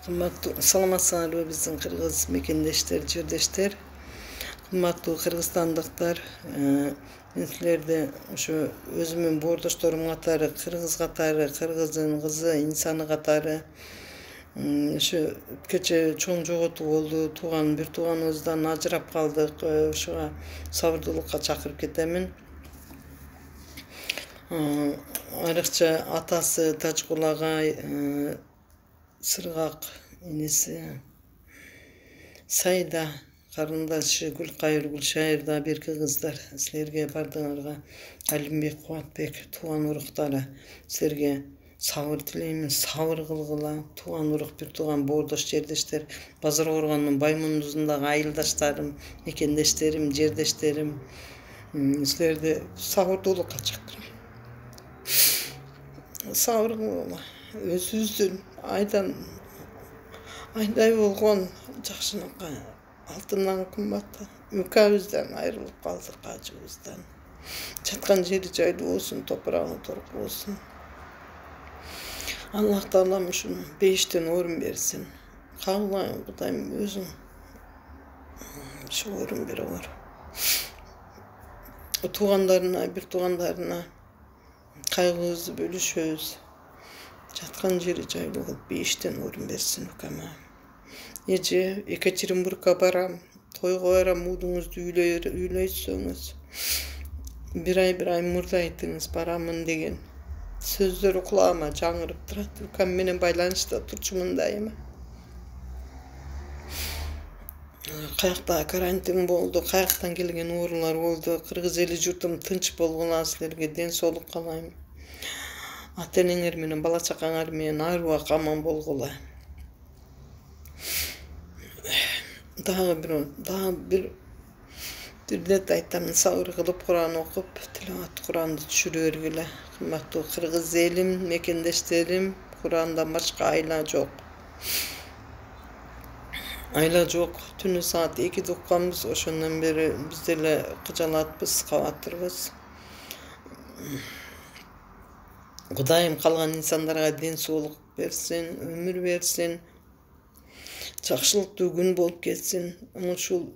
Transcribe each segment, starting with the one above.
Саламатсыңарбы биздин кыргыз мекендештер, жердештер. Кымбаттуу кыргызстандыктар, мен силерди ушу өзүмдүн боордошторум катары, кыргыздын кызы, инсаны катары ушу кече чоң жоготуу болду. Бир тууганыбыздан ажырап калдык. Ушуга сабырдуулукка чакырып кетемин. Айрыкча атасы Тажгул агай, Сыргак инеси Сайда, карындашы Гүлкайыр, Гүлшайыр да берки кыздар. Силерге бардыгыңарга Алимбек, Кубатбек тууган уруктары, силерге сабыр тилеймин, сабыр кылгыла. Тууган урук, бир тууган боордош жердештер, Базар Коргондун Баймундузундагы айылдаштарым, мекендештерим, жердештерим, силерди сабырдуулукка чакырам. Сабыр кылгыла. Өзүбүздүн айдай болгон жакшынакка алтындан кымбат үкабыздан айрылып калдык, ажыбыздан. Жаткан жери жайлуу болсун, топурагы торку болсун. Аллах Таалам ушуну бейиштен орун берсин. Кагылайын Кудайым өзүң ушу орун бере кор. Бир туугандарына кайгыбызды бөлүшөбүз. Жаткан жери жайлуу кылып бейиштен орун берсин укама. Эже Екатеринбургка барам, тойго барам, муудуңузду үйлөйсөңүз, бир ай мурда айтыңыз барамын деген сөздөрү кулагыма жаңырып турат. Укам менен байланышта турчумун дайыма. Каякта карантин болду, каяктан келген оорулар болду. Кыргыз эли журтум тынч болгула, силерге ден соолук каалайм. Ата-энеңер менен, бала чакаңар менен ар убак аман болгула. Дагы бир ирет айтам, сабыр кылып Куран окуп, тилават Куранды түшүрө бергиле. Кымбаттуу кыргыз элим, мекендештерим, Курандан башка айла жок. Айла жок. Түнү саат 2'de укканбыз, ошондон бери биз деле кыжалатпыз, кабатырбыз. Кудайым калган инсандарга ден соолук берсин, өмүр берсин, жакшылыктуу күн болуп кетсин. Ушул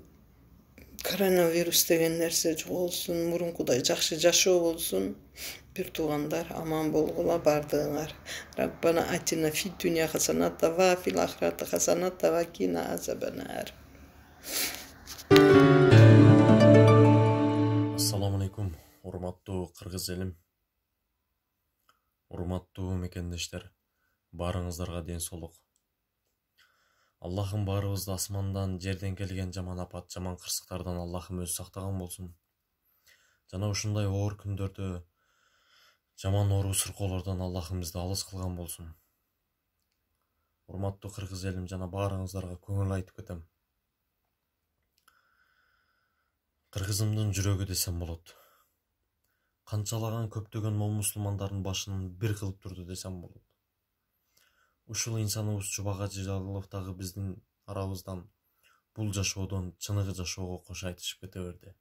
коронавирус деген нерсе жоголсун, мурункудай жакшы жашоо болсун. Бир туугандар аман болгула бардыгыңар. Раббана атина фид дунья хасаната ва фил ахирати хасаната ва кина азабанар. Ассаламу алейкум, урматтуу кыргыз элим, урматтуу мекендештер, баарыңыздарга ден соолук. Аллахым баарыбызды асмандан, жерден келген жаман апат, жаман кырсыктардан Аллахым өзү сактаган болсун. Жана ушундай оор күндөрдө жаман оору сыркоолордон Аллахым бизди алыс кылган болсун. Урматтуу кыргыз элим, жана баарыңыздарга көңүл айтып кетем. Кыргызымдын жүрөгү десем болот. Канчалаган көптөгөн мусулмандардын башын бир кылып турду десем болот. Ушул инсаныбыз Чубак Ажылов дагы биздин арабыздан бул жашоодон чыныгы жашоого кош айтышып кете берди.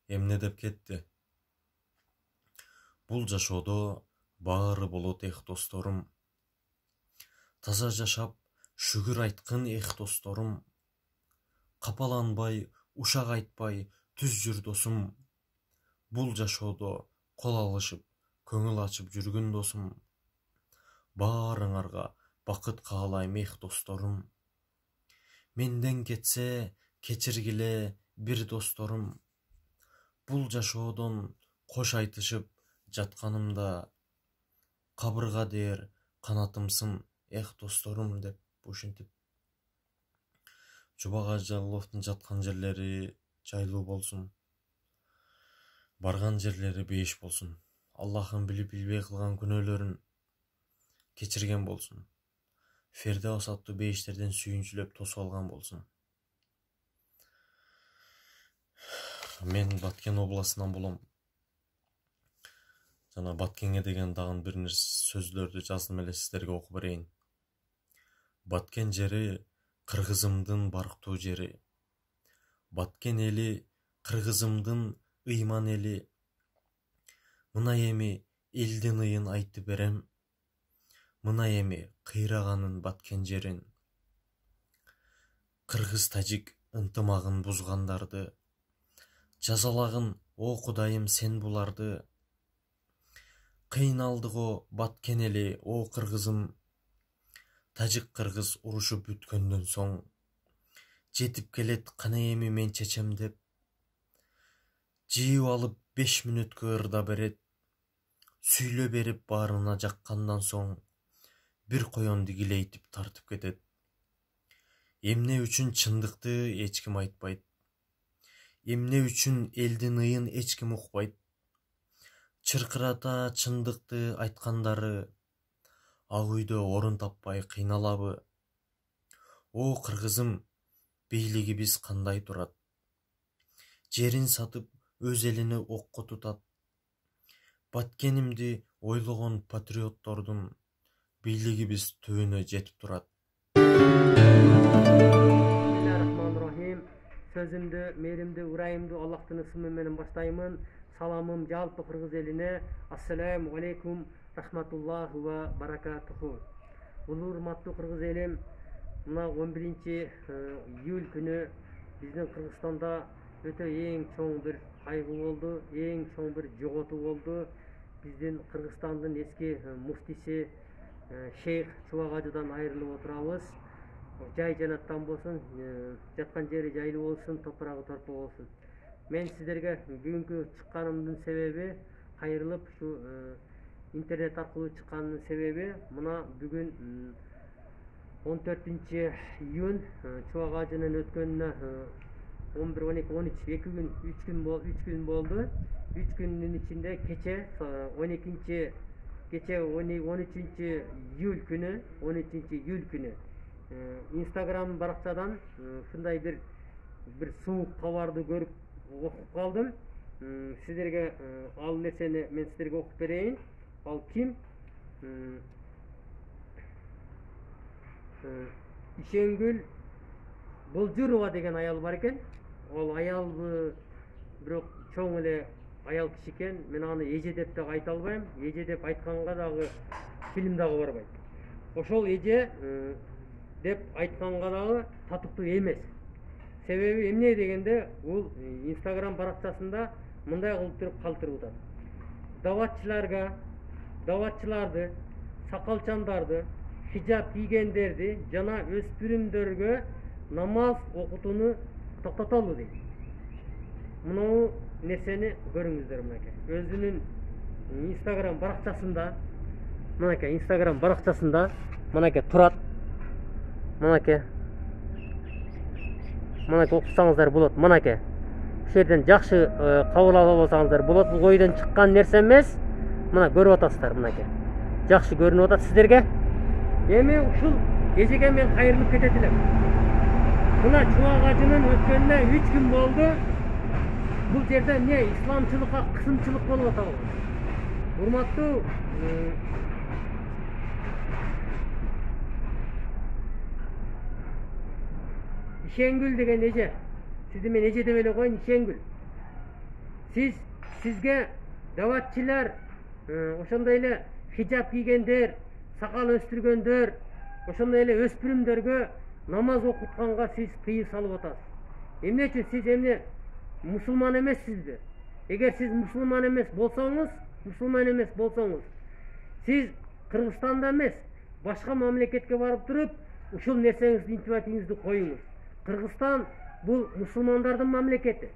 Эмне деп кетти? Бул жашоодо баары болот эх досторум. Таза жашап, шүгүр айткын эх досторум. Капаланбай, ушак айтпай, түз жүр досум. Бул жашоодо кол алышып, көңүл ачып жүргүн досум. Баарыңарга бакыт каалайм эх досторум. Менден кетсе, кечиргиле бир досторум. Бул жашоодон кош айтышып жатканымда, кабырга дээр канатымсың эх досторум деп ушинтип. Чубак Ажыловдун жаткан жерлери жайлуу болсун. Барган жерлери бейиш болсун. Аллахым билип билбей кылган күнөөлөрүн кечирген болсун. Фердеус аттуу бейиштерден сүйүнчүлөп тосуп алган болсун. Мен Баткен областынан болом. Жана Баткенге деген дагы бир сөздөрдү жаздым эле, сиздерге окуп берейин. Баткен жери кыргызымдын барктуу жери. Баткен эли кыргызымдын ыйман эли. Мына эми элдин ыйын айтып берем. Мына эми кыйраганын Баткен жерин. кыргыз-тажик ынтымагын бузгандарды, жазалагын о Кудайым сен буларды. Кыйналдык о Баткенели о кыргызым, тажик-кыргыз урушу бүткөндөн соң. Жетип келет кана эми мен чечем деп. Жыйып алып 5 мүнөткө ырда берет. Сүйлө берип баарына жаккандан соң. Бир коёнду килейтип тартып кетет. Эмне үчүн чындыкты эч ким айтпайт. Эмне үчүн элдин ыйын эч ким укпайт. Чыркырата чындыкты айткандары ак үйдө орун таппай кыйналабы. О кыргызым, бийлигибиз кандай турат? Жерин сатып өз элини окко тутат. Баткенимди ойлогон патриоттордун бийлигибиз түбүнө жетип турат. Bismillahirrahmanirrahim. Sözümdü, merimdi, urayımdı Allah'tan ismi menin başlayımın. Salamım jalpı Kırgız eline. Assalamu alaikum rahmatullah ve barakatuhu. Ulu hurmatlı Kırgız elim, mına 11 iyul günü bizden Kırgızstanda öte eң çoğun bir kaygı oldu, eң çoğun bir jogotu oldu. Bizden Kırgızstandın eski muftisi Şeyh Çubakacı'dan ayrılıp oturabız. Жай жанаттан болсын, жаткан жери жайлуу болсын, топурагы торпо болсын. Мен сиздерге бүгүнкү чыкканымдын себеби, кайрылып ушу интернет аркылуу чыкканымдын себеби, мына бүгүн 14-июнь Чубакажынын өткөнүнө 11, 12, 13, 2 gün, 3 gün болду. 3 күндүн ичинде кече 13 iyul күнү Instagram баракчадан ушундай bir суук кабарды көрүп окуп калдым. Сиздерге ал нерсени мен сиздерге окуп берейин. Ал ким? Ишенгүл Болжурова деген аял бар экен. Ал аял бирок чоң эле аял киши экен. Мен аны эже деп да айта албайм. Эже деп айтканга дагы фильм дагы барбайт. Ошол эже деп айтканга дагы татыктуу эмес. Себеби эмне дегенде, бул Instagram баракчасында мындай кылып туруп калтырып атат. Даватчыларды, сакалчандарды, хижап кийгендерди жана өспүрүмдөргө намаз окутууну токтотолу дейт. Мына нерсени көрүңүздөр мынакей. Өзүнүн Instagram баракчасында мынакей турат. Мынакей окусаңыздар болот. Мынакей. Ушул жерден жакшы кабыл ала алсаңыздар болот. Бул койдон чыккан нерсе эмес. Мына көрүп атасыздар мынакей. Жакшы көрүнүп атат сиздерге. Эми ушул эжеге мен кайрылып кетет элем. Мына Чубакажынын өткөнүнө 3 күн болду. Бул жерде эмне исламчылыкка кысымчылык болуп атабы? Урматтуу Ишенгүл деген эже. Сизди мен эже деп эле коеюн, Ишенгүл. Сизге даватчылар, ошондой эле хижап кийгендер, сакал өстүргөндөр, ошондой эле өспүрүмдөргө намаз окутканга сиз тыйым салып атасыз. Эмне үчүн сиз эмне мусулман эмессизби? Эгер сиз мусулман эмес болсоңуз, сиз Кыргызстанда эмес, башка мамлекетке барып туруп, ушул нерсеңизди интибатыңызды коюңуз. Кыргызстан бул мусулмандардын мамлекети.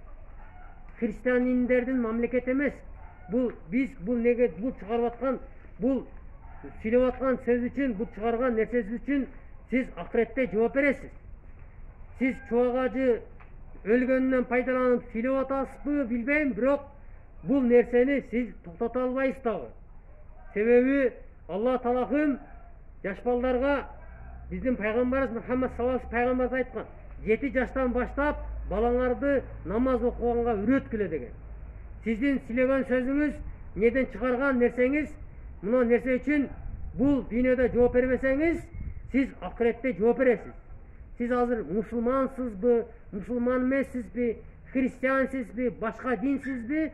Христиандердин мамлекети эмес. Бул неге бул чыгарып аткан, бул сүйлөп аткан сөз үчүн, бул чыгарган нерсеси үчүн сиз акыретте жооп бересиз. Сиз Чубакажы өлгөндөн пайдаланып сүйлөп атасызбы билбейм, бирок бул нерсени сиз токтото албайсыз дагы. Себеби Алла Таалам жаш балдарга биздин пайгамбарыбыз Мухаммад саллаллаху алейхи пайгамбарыбыз айткан, 7 жаштан баштап балаңарды намаз окуганга үйрөткүлө деген. Сиздин сүйлөгөн сөзүңүз, неден чыгарган нерсеңиз, мына нерсе үчүн бул дүйнөдө жооп бербесеңиз, сиз акыретте жооп бересиз. Сиз азыр мусулмансызбы, мусулман эмессизби, христиансизби, башка динсизби,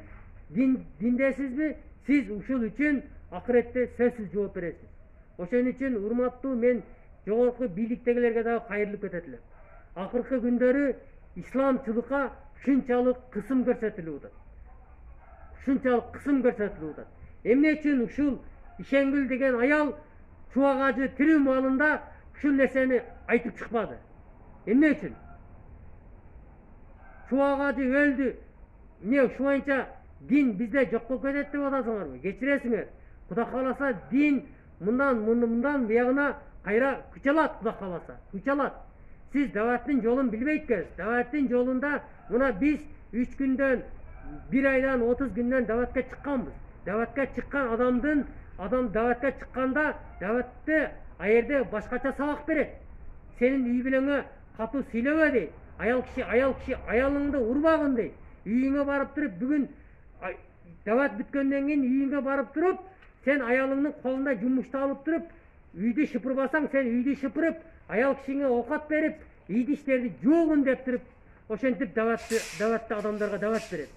диндесизби, сиз ушул үчүн акыретте сөзсүз жооп бересиз. Ошон үчүн урматтуу мен жогорку бийликтегилерге дагы кайрылып кетет элем. акыркы күндөрү исламчылыкка ушунчалык кысым көрсөтүлүп атат. Ушунчалык кысым көрсөтүлүп атат. Эмне үчүн ушул Ишенгүл деген аял Чубак ажы тирүү маалында ушул нерсени айтып чыкпады? Эмне үчүн? Чубак ажы өлдү. Эмне ушуңайча дин бизде жок болуп кетет деп атасыңарбы? Кечиресиңер. Кудай кааласа дин мындан буягына кайра күч алат, Кудай кааласа. Күч алат. Сиз даваттын жолун билбей экенсиз. Даваттын жолунда мына биз 3 күндөн, 1 айдан, 30 күндөн даватка чыкканбыз. Даватка чыккан адам даватка чыкканда даватты аерде башкача сабак берет. Сенин үй бүлөңө катуу сүйлөбө дейт. Аял киши аялыңды урбагын дейт. Үйүңө барып туруп бүгүн дават бүткөндөн кийин үйүңө барып туруп, сен аялыңдын колунда жумушты алып туруп, үйдү шыпырбасаң, сен үйдү шыпырып, аял кишиңе оокат берип, идиштерди жуугун деп туруп, ошентип даватты адамдарга дават берет.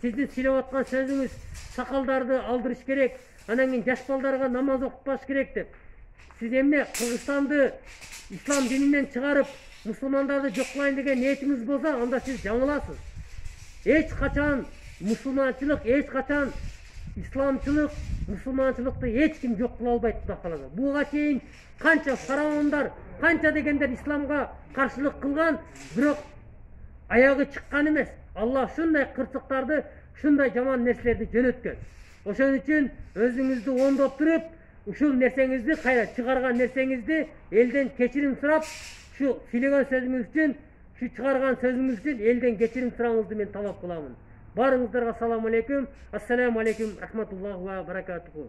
Сиздин сүйлөп аткан сөзүңүз сакалдарды алдырыш керек, анан кийин жаш балдарга намаз окутпаш керек деп. Сиз эмне Кыргызстанды ислам дининен чыгарып, мусулмандарды жок кылайын деген ниетиңиз болсо, анда сиз жаңыласыз. Эч качан мусулманчылык, эч качан исламчылык, мусулманчылыкты эч ким жок кыла албайт, Кудай кааласа. Буга чейин канча фараондар, канча дегендер исламга каршылык кылган, бирок аягы чыккан эмес. Аллах ушундай кырсыктарды, ушундай жаман нерселерди жөнөткөн. Ошон үчүн өзүңүздү оңдоп туруп, ушул нерсеңизди, кайра чыгарган нерсеңизди элден кечирим сурап, ушу сүйлөгөн сөзүңүз үчүн, ушу чыгарган сөзүңүз үчүн элден кечирим сураңызды мен талап кыламын. Барыңыздарга салам алейкум, ассаламу алейкум, рахматуллахи ва баракатуху.